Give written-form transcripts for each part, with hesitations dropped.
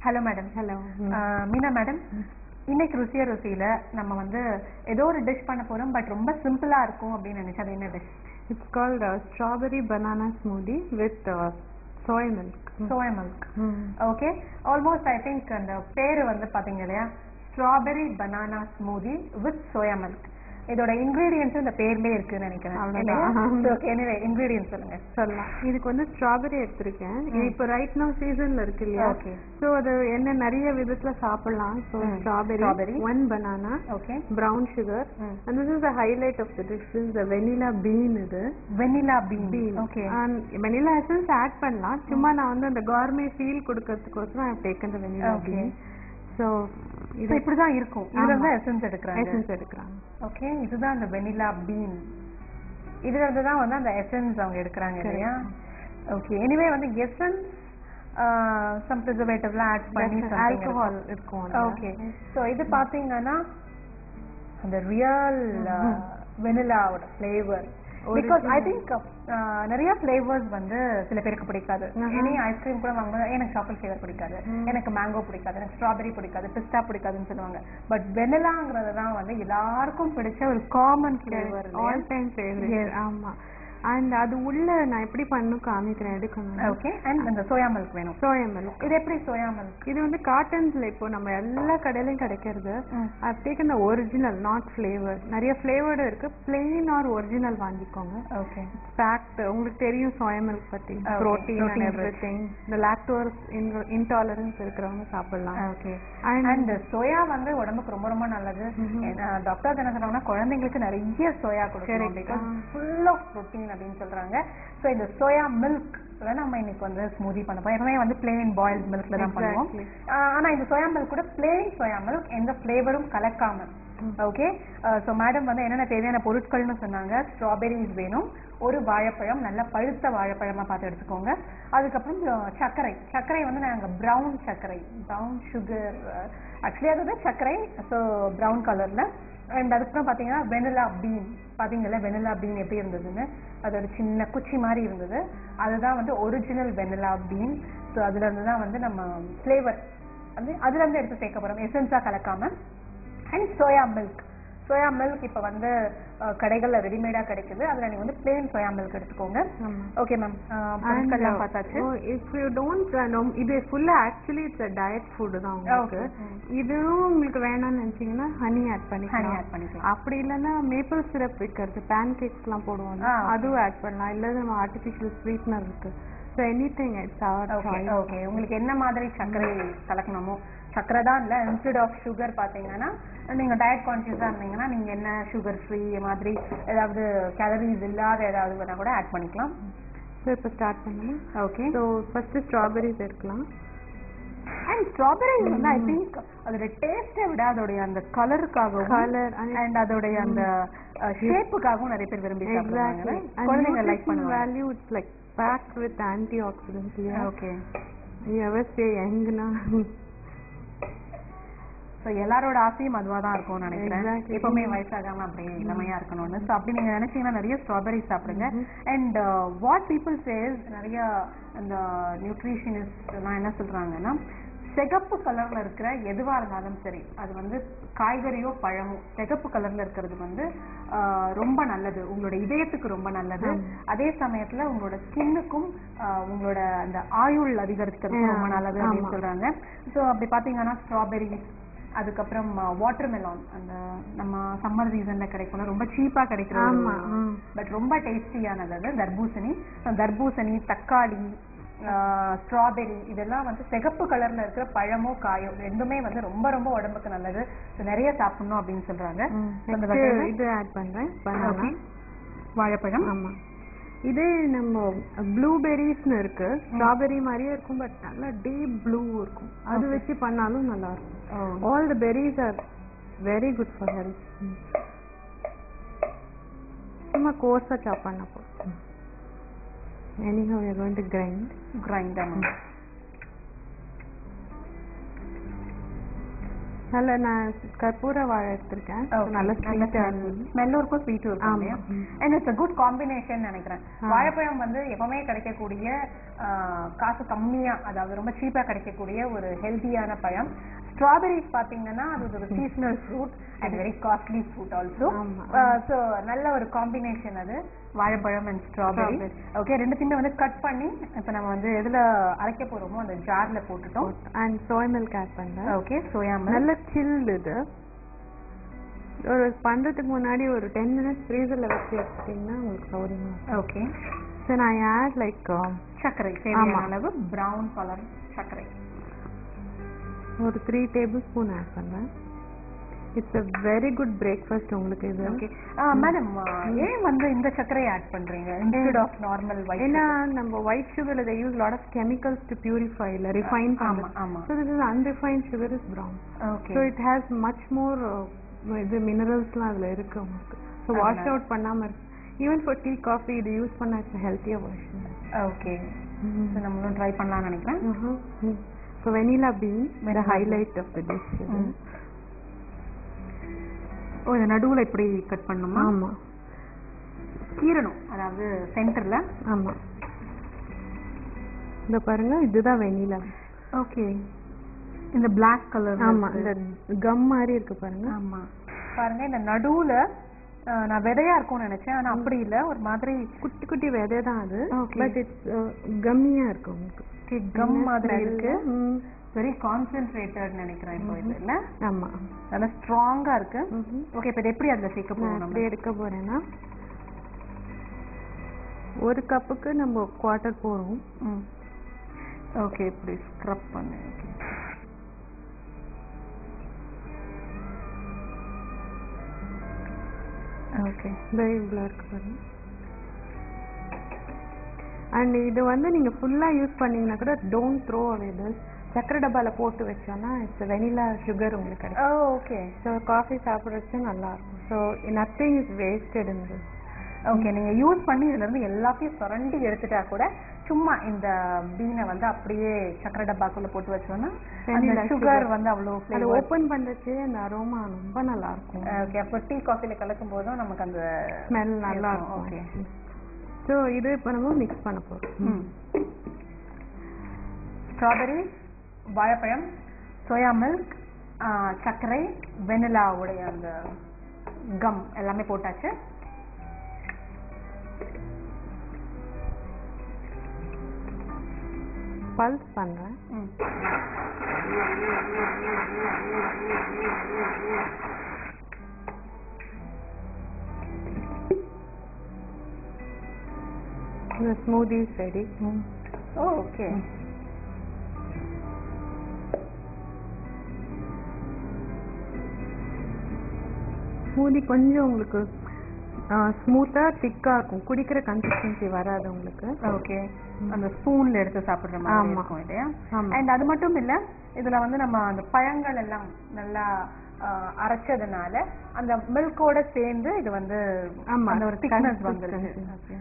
Hello madam. Hello Meena madam, இன்னைக்கு ருசியா ருசியில நம்ம வந்து ஏதோ ஒரு டிஷ் பண்ண போறோம், பட் ரொம்ப சிம்பிளா இருக்கும் அப்படின்னு நினைச்சேன். அது என்ன dish? It's called strawberry banana smoothie with soya milk. Soya milk. Okay, almost I think அந்த பேரு வந்து பாத்தீங்க இல்லையா, strawberry banana smoothie with soya milk. இதோட இன்கிரீடியன்ஸ் இந்த பேர்லயே இருக்குன்னு நினைக்கிறேன். எனிவே இன்கிரீடியன்ஸ் சொல்லுங்க. சொல்லலாம். இதுக்கு வந்து ஸ்ட்ராபெரி எடுத்திருக்கேன். இப்போ ரைட் நவ சீசன்ல இருக்கு இல்லையா, ஸோ அது என்ன நிறைய விதத்துல சாப்பிடலாம். So strawberry, 1 banana, brown sugar, and this is the highlight of the dish. This is the vanilla bean. இது vanilla bean. Okay, vanilla essence add பண்ணலாம். சும்மா நான் வந்து அந்த கார்மே ஃபீல் கொடுக்கிறதுக்கோசரம் I taken the vanilla bean. So இது இப்படிதான் இருக்கும். இதுல தான் எசன்ஸ் எடுக்கிறாங்க. ஓகே, இதுதான் அந்த வெனிலா பீன். இதுல இருந்து தான் வந்து அந்த எசன்ஸ் அவங்க எடுக்கிறாங்க இல்லையா? ஓகே, எனிவே வந்து எசன்ஸ் சம் ப்ரிசர்வேட்டிவ்லாம் ஆட் பண்ணி ஆல்கஹால் இருக்கும். ஓகே, ஸோ இது பாத்தீங்கன்னா அந்த ரியல் வெனிலாவோட ஃப்ளேவர். பிகாஸ் ஐ திங்க் நிறைய ஃப்ளேவர்ஸ் வந்து சில பேருக்கு பிடிக்காது. எனி ஐஸ்கிரீம் கூட வாங்கும்போது எனக்கு சாக்லேட் ஃப்ளேவர் பிடிக்காது, எனக்கு மேங்கோ பிடிக்காது, எனக்கு ஸ்ட்ராபெரி பிடிக்காது, பிஸ்தா பிடிக்காதுன்னு சொல்லுவாங்க. பட் வெனிலாங்கிறது தான் வந்து எல்லாருக்கும் பிடிச்ச ஒரு common flavour, all time favourite. ஆமா, அண்ட் அது உள்ள நான் எப்படி பண்ணணும் காமிக்கிறேன், எடுக்கணும். ஓகே, அண்ட் அந்த சோயா மில்க் வேணும். Soya milk. இது எப்படி சோயா மில்க்? இது வந்து காட்டன்ஸ்ல இப்போ நம்ம எல்லா கடையிலயும் கிடைக்கிறது. I've taken the original, not flavored. நிறைய flavored இருக்கு. plain or original வாங்கிக்கோங்க. Okay, packed. உங்களுக்கு தெரியும் சோயா மில்க் பத்தி, protein and everything. the lactose intolerance இருக்கிறவங்க சாப்பிடலாம். ஓகே, அண்ட் சோயா வந்து உடம்புக்கு ரொம்ப ரொம்ப நல்லது. டாக்டர் என்ன சொல்றாங்கன்னா குழந்தைங்களுக்கு நிறைய சோயா கொடுக்கணும், பிகாஸ் ஃபுல் ஆஃப் புரோட்டீன் அப்படின்னு சொல்றாங்க. ஸோ இந்த சோயா மில்க் நம்ம இன்னைக்கு வந்து ஸ்மூதி பண்ண போறோம். எப்பவுமே வந்து பிளெயின் பாயில்ட் மில்க்ல தான் பண்ணுவோம். ஆனா இந்த சோயா மில்க் கூட பிளெயின் சோயா மில்க், எந்த ஃபிளேவரும் கலக்காம. ஓகே, ஸோ மேடம் வந்து என்னென்ன தேவையான பொருட்கள்னு சொன்னாங்க. ஸ்ட்ராபெரிஸ் வேணும், ஒரு வாழைப்பழம், நல்ல பழுத்த வாழைப்பழமா பார்த்து எடுத்துக்கோங்க. அதுக்கப்புறம் சர்க்கரை வந்து நாங்கள் ப்ரௌன் சர்க்கரை, ப்ரௌன் சுகர், ஆக்சுவலி அதுதான் சர்க்கரை, ஸோ ப்ரௌன் கலர்ல. அண்ட் அதுக்கப்புறம் பார்த்தீங்கன்னா வெனிலா பீன். பார்த்தீங்கல்ல வெனிலா பீன் எப்படி இருந்ததுன்னு, அது ஒரு சின்ன குச்சி மாதிரி இருந்தது. அதுதான் வந்து ஒரிஜினல் வெனிலா பீன். ஸோ அதுல இருந்து தான் வந்து நம்ம ஃப்ளேவர் வந்து அதுல இருந்து எடுத்து சேர்க்க போறோம், எசன்ஸா கலக்காம. அண்ட் சோயா மில்க் இப்போ வந்து கடைகள்ல ரெடிமேடா கிடைக்குது. அதுல நீங்க வந்து பிளெயின் சோயா மில்க் எடுத்துக்கோங்க. ஓகே மேம், பொருட்கள்லாம் பார்த்தாச்சு. இஃப் யூ டோன்ட் நோ, இது ஃபுல்லா actually it's a diet food தான் உங்களுக்கு. இதுவும் உங்களுக்கு வேணும்னு நினைச்சீங்கன்னா ஹனி ஆட் பண்ணிக்கலாம். அப்படி இல்லைன்னா மேப்பிள் சிரப் விற்கிறது, பேன் கேக்ஸ்லாம் போடுவாங்க, அதுவும் ஆட் பண்ணலாம். இல்லை நம்ம ஆர்டிஃபிஷியல் ஸ்வீட்னர் இருக்கு. So anything it's our choice. Okay, உங்களுக்கு என்ன மாதிரி சர்க்கரை கலக்கணுமோ, சர்க்கரை தான் இல்லை, இன்ஸ்டெட் ஆஃப் சுகர் பார்த்தீங்கன்னா நீங்கள் டயட் கான்ஷியஸாக இருந்தீங்கன்னா நீங்கள் என்ன சுகர் ஃப்ரீ மாதிரி ஏதாவது கேலரிஸ் இல்லாத ஏதாவது வேணால் கூட ஆட் பண்ணிக்கலாம். ஸோ இப்போ ஸ்டார்ட் பண்ணணும். ஓகே, ஸோ ஃபர்ஸ்ட் ஸ்ட்ராபெரிஸ் எடுக்கலாம். அண்ட் ஸ்ட்ராபெரிஸ் வந்து ஐ திங்க் அதோட டேஸ்ட்டை விட அதோடைய அந்த கலருக்காகவும் அண்ட் அதோடைய அந்த ஷேப்புக்காகவும் நிறைய பேர் விரும்பி சாப்பிடுவாங்க. குழந்தைங்க லைக் பண்ணுவாங்க. Value it's like packed with antioxidants. Okay, you ever say young na? So எல்லாரோட ஆசையும் அதுவாக தான் இருக்கும்னு நினைக்கிறேன். எப்பவுமே வயசாகாம அப்படியே இளமையா இருக்கணும்னு. ஸோ அப்படி நீங்க நினைச்சீங்கன்னா நிறைய ஸ்ட்ராபெரி சாப்பிடுங்க. அண்ட் வாட் பீப்புள் சேஸ், நிறைய அந்த நியூட்ரிஷனிஸ்ட் எல்லாம் என்ன சொல்றாங்கன்னா, சிகப்பு கலர்ல இருக்கிற எதுவா இருந்தாலும் சரி, அது வந்து காய்கறியோ பழமோ, சிகப்பு கலர்ல இருக்கிறது வந்து ரொம்ப நல்லது, உங்களோட இதயத்துக்கு ரொம்ப நல்லது. அதே சமயத்துல உங்களோட ஸ்கின்னுக்கும் உங்களோட அந்த ஆயுள் அதிகரிக்கிறதுக்கு ரொம்ப நல்லது அப்படின்னு சொல்றாங்க. ஸோ அப்படி பாத்தீங்கன்னா ஸ்ட்ராபெரி, அதுக்கப்புறம் வாட்டர் மெலான், அந்த நம்ம சம்மர் சீசன்ல கிடைக்கும், ரொம்ப சீப்பா கிடைக்கிறது, பட் ரொம்ப டேஸ்டியானது தர்பூசணி, தக்காளி, ஸ்ட்ராபெரி, இதெல்லாம் வந்து சிகப்பு கலர்ல இருக்கிற பழமோ காயோ ரெண்டுமே வந்து ரொம்ப ரொம்ப உடம்புக்கு நல்லது. நிறைய சாப்பிடணும் அப்படின்னு சொல்றாங்க. இது ஆட் பண்றேன், வாழைப்பழம். ஆமா, இதே நம்ம ப்ளூபெரிஸ்னு இருக்கு, ஸ்ட்ராபெரி மாதிரியே இருக்கும், பட் நல்லா டீப் ப்ளூ இருக்கும். அது வச்சு பண்ணாலும் நல்லா இருக்கும். All the berries are very good for health. சும்மா கோர்ஸா சாப் பண்ண போதும். Anyhow, we are going to grind them. நல்ல நான் கற்பூர வாழை எடுத்திருக்கேன். நல்ல ஸ்மெல்லும் இருக்கும், ஸ்வீட்டும் இருக்கும். And it's a good combination நினைக்கிறேன். வாழைப்பழம் வந்து எப்பவுமே கிடைக்கக்கூடிய காசு கம்மியா, அதாவது ரொம்ப சீப்பா கிடைக்கக்கூடிய ஒரு ஹெல்தியான பழம். ஸ்ட்ராபெரிஸ் பாத்தீங்கன்னா அது ஒரு seasonal fruit and very costly fruit also. So நல்ல ஒரு காம்பினேஷன் அது, வாழைப்பழம் அண்ட் ஸ்ட்ராபெரி. ஓகே, ரெண்டுத்தையுமே வந்து கட் பண்ணி இப்போ நம்ம வந்து எதுல அரைக்க போறோமோ அந்த ஜார்ல போட்டுட்டோம். அண்ட் சோயா மில்க் ஆட் பண்றேன். ஓகே, சோயா மில்க் நல்ல சில். இது ஒரு பண்றதுக்கு முன்னாடி ஒரு 10 minutes ஃப்ரீசர்ல வச்சு எடுத்துட்டீங்கன்னா உங்களுக்கு சௌரியமா. ஓகே, தென் ஐ ஆட் லைக் சர்க்கரை தேவையான அளவு பிரவுன் கலர் சர்க்கரை ஒரு 3 tablespoon ஆட் பண்றேன். It's a very good breakfast உங்களுக்கு இது. ஓகே மேடம், ஏன் வந்து இந்த சர்க்கரை ஆட் பண்றீங்க instead of normal white? ஏன்னா நம்ம white sugar they use lot of chemicals to purify இல்ல refine ஆமா ஆமா. so this is unrefined sugar is brown. Okay, so it has much more இது மினரல்ஸ்லாம் அதுல இருக்கு உங்களுக்கு. so wash out பண்ணாம இருக்கு. even for tea coffee இது யூஸ் பண்ணா it's a healthier version. Okay, so நம்மளும் ட்ரை பண்ணலாம்னு நினைக்கிறேன். so vanilla bean the highlight of the dish. ஓ, இந்த நடுவுல இப்படி கட் பண்ணணுமா? ஆமா, கீறணும், அதாவது சென்டர்ல. ஆமா, இந்த பாருங்க இதுதான் வெனிலா. ஓகே, இந்த பிளாக் கலர். ஆமா, இந்த கம் மாதிரி இருக்கு பாருங்க. ஆமா, பாருங்க இந்த நடுவுல நான் விதையா இருக்கும்னு நினைச்சேன், ஆனா அப்படி இல்ல, ஒரு மாதிரி குட்டி குட்டி விதை தான் அது. பட் இட்ஸ் கம்மியா இருக்கு உங்களுக்கு. கம் மாதிரி இருக்கு. வெரி கான்சென்ட்ரேட்டட் நினைக்கிறேன் இப்போ இது இல்ல. ஆமா, நல்லா ஸ்ட்ராங்கா இருக்கு. ஓகே, இப்போ இது எப்படி அதுல சேர்க்க போறோம்? எப்படி எடுக்க போறேன்னா ஒரு கப்புக்கு நம்ம 1/4 போறோம். ஓகே, இப்படி ஸ்க்ரப் பண்ணு. ஓகே, இவ்வளோ இருக்கு பாருங்க. அண்ட் இது வந்து நீங்க ஃபுல்லா யூஸ் பண்ணீங்கன்னா கூட டோன்ட் த்ரோ அவே திஸ். சக்கரை டப்பால போட்டு வச்சோம்னா இட்ஸ் வெனிலா சுகர் உங்களுக்கு கிடைக்கும். ஓகே, ஸோ காஃபி சாப்பிட்றதுக்கு நல்லா இருக்கும். So nothing is wasted in this. Okay, நீங்க யூஸ் பண்ணி இதுல இருந்து எல்லாத்தையும் சுரண்டி எடுத்துட்டா கூட சும்மா இந்த பீனை வந்து அப்படியே சக்கரை டப்பாக்குள்ள போட்டு வச்சோம்னா சுகர் வந்து அவ்வளவு அது ஓபன் பண்றதுக்கு அந்த அரோமா ரொம்ப நல்லா இருக்கும். ஓகே, அப்போ டீ காஃபில கலக்கும் போதும் நமக்கு அந்த ஸ்மெல் நல்லா இருக்கும். ஓகே, ஸோ இது இப்போ நம்ம மிக்ஸ் பண்ண போறோம். ஸ்ட்ராபெரி, வாழைப்பழம், சோயா மில்க், சர்க்கரை, வெனிலாவுடைய அந்த கம் எல்லாமே போட்டாச்சு. பல்ஸ் பண்றேன். The smoothie is ready. Okay, smoothie கொஞ்சம் உங்களுக்கு ஸ்மூத்தா திக்கா இருக்கும். குடிக்கிற கன்சிஸ்டன்சி வராது உங்களுக்கு. ஓகே, அந்த ஸ்பூன்ல எடுத்து சாப்பிடுற மாதிரி இருக்கும் இல்லையா? அண்ட் அது மட்டும் இல்ல, இதுல வந்து நம்ம அந்த பழங்கள் எல்லாம் நல்லா அரைச்சதுனால அந்த மில்கோட சேர்ந்து இது வந்து அந்த ஒரு திக்னஸ் வந்துருச்சு.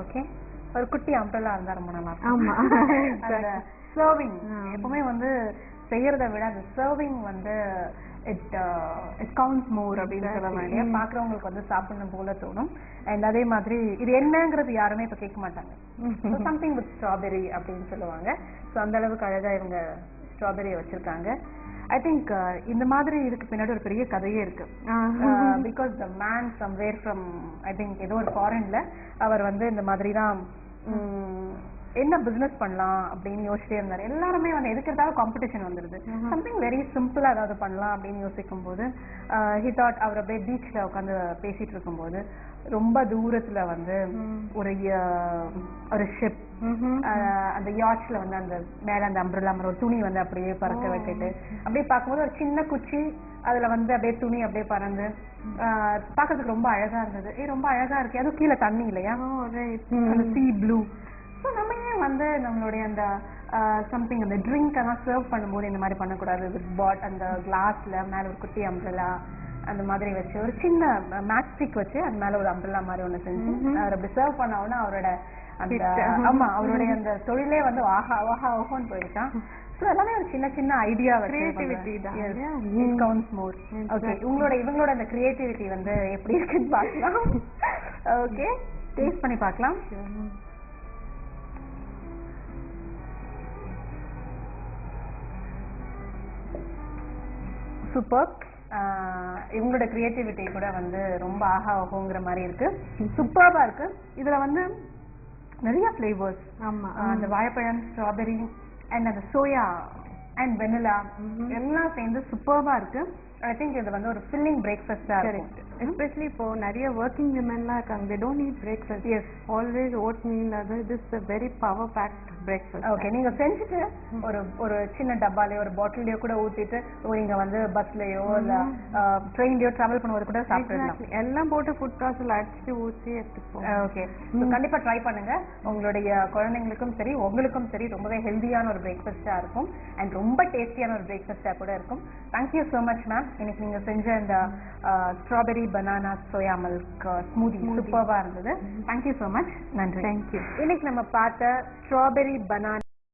ஓகே, ஒரு குட்டி அம்பரலா இருந்தா ரொம்ப நல்லா இருக்கும். ஆமா, அந்த சர்விங் எப்பவுமே வந்து செய்யறத விட அந்த சர்விங் வந்து இட் கவுண்ட்ஸ் மோர் அப்படின்னு சொல்லலாம் இல்லையா? பாக்குறவங்களுக்கு வந்து சாப்பிடணும் போல தோணும். அண்ட் அதே மாதிரி இது என்னங்கிறது யாருமே இப்ப கேட்க மாட்டாங்க. சம்திங் வித் ஸ்ட்ராபெரி அப்படின்னு சொல்லுவாங்க. ஸோ அந்த அளவுக்கு அழகா இவங்க ஸ்ட்ராபெரியை வச்சிருக்காங்க. ஐ திங்க் இந்த மாதிரி இதுக்கு பின்னாடி ஒரு பெரிய கதையே இருக்கு. Because the man somewhere from I think ஏதோ ஒரு ஃபாரின்ல அவர் வந்து இந்த மாதிரி தான் என்ன பிசினஸ் பண்ணலாம் அப்படின்னு யோசிச்சிட்டே இருந்தாரு. எல்லாருமே வந்து எதுக்கிறதாவது காம்படிஷன் வந்துருது. சம்திங் வெரி சிம்பிளா ஏதாவது பண்ணலாம் அப்படின்னு யோசிக்கும் போது ஹி தாட், அவர் அப்படியே பீச்ல உட்காந்து பேசிட்டு இருக்கும் போது ரொம்ப தூரத்துல வந்து ஒரு ஷிப், அந்த யாட்ச்ல வந்து அந்த மேல அந்த அம்ப்ரெல்லா மாதிரி ஒரு துணி வந்து அப்படியே பறக்க விட்டுட்டு அப்படியே பார்க்கும்போது ஒரு சின்ன குச்சி அதுல வந்து அப்படியே துணி அப்படியே பறந்து பாக்குறதுக்கு ரொம்ப அழகா இருந்தது. ரொம்ப அழகா இருக்கு, அதுவும் கீழே தண்ணி இல்லையா, சீ ப்ளூ. ஸோ நம்ம ஏன் வந்து நம்மளுடைய அந்த சம்திங் அந்த ட்ரிங்க் எல்லாம் சர்வ் பண்ணும்போது இந்த மாதிரி பண்ணக்கூடாது? வித் பாட் அந்த கிளாஸ்ல மேல ஒரு குட்டி அம்ப்ரெல்லா அந்த மாதிரி வச்சு ஒரு சின்ன மேட்ச் ஸ்டிக் வச்சு அது மேல ஒரு அம்ப்ரெல்லா மாதிரி ஒண்ணு செஞ்சு அவர் அப்படி சர்வ் பண்ணோம்னா அவரோட அந்த ஆமா அவருடைய அந்த தொழிலே வந்து ஆஹா ஆஹா ஓஹோன்னு போயிருக்கான். ஸோ எல்லாமே ஒரு சின்ன சின்ன ஐடியா கிரியேட்டிவிட்டி தான். It counts more. ஓகே, இவங்களோட அந்த கிரியேட்டிவிட்டி வந்து எப்படி இருக்குன்னு பார்க்கலாம். ஓகே, டேஸ்ட் பண்ணி பார்க்கலாம். சூப்பர். இவங்களோட கிரியேட்டிவிட்டி கூட வந்து ரொம்ப ஆஹா ஓஹோங்கிற மாதிரி இருக்கு. சூப்பர்பா இருக்கு. இதுல வந்து நிறைய ஃபிளேவர்ஸ். ஆமா, அந்த வாழைப்பழம், ஸ்ட்ராபெரி அண்ட் அந்த சோயா அண்ட் வெனிலா எல்லாம் சேர்ந்து சூப்பர்பா இருக்கு. ஐ திங்க் இது வந்து ஒரு ஃபில்லிங் பிரேக்ஃபாஸ்டா இருக்கு. எஸ்பெஷலி இப்போ நிறைய ஒர்க்கிங் விமென்லாம் இருக்காங்க. they don't eat breakfast. Yes, always oatmeal. அது this is a very power packed breakfast. Okay, நீங்க செஞ்சுட்டு ஒரு சின்ன டப்பாலயோ ஒரு பாட்டில்லயோ கூட ஊத்திட்டு நீங்க வந்து பஸ்லயோ இல்ல ட்ரெயின்லயோ டிராவல் பண்ணும்போது கூட சாப்பிடலாம். எல்லாம் போட்டு ஃபுட் ப்ராசஸ்ல அடிச்சு ஊத்தி எடுத்துப்போம். ஓகே, கண்டிப்பா ட்ரை பண்ணுங்க. உங்களுடைய குழந்தைங்களுக்கும் சரி உங்களுக்கும் சரி ரொம்பவே ஹெல்தியான ஒரு பிரேக்ஃபாஸ்டா இருக்கும் அண்ட் ரொம்ப டேஸ்டியான ஒரு பிரேக்ஃபாஸ்டா கூட இருக்கும். Thank you so much ma'am. இன்னைக்கு நீங்க செஞ்ச இந்த strawberry banana soya milk smoothie சூப்பர்வா இருந்தது. Thank you so much. நன்றி. தேங்க்யூ. இன்னைக்கு நம்ம பார்த்த ஸ்ட்ராபெரி பனானா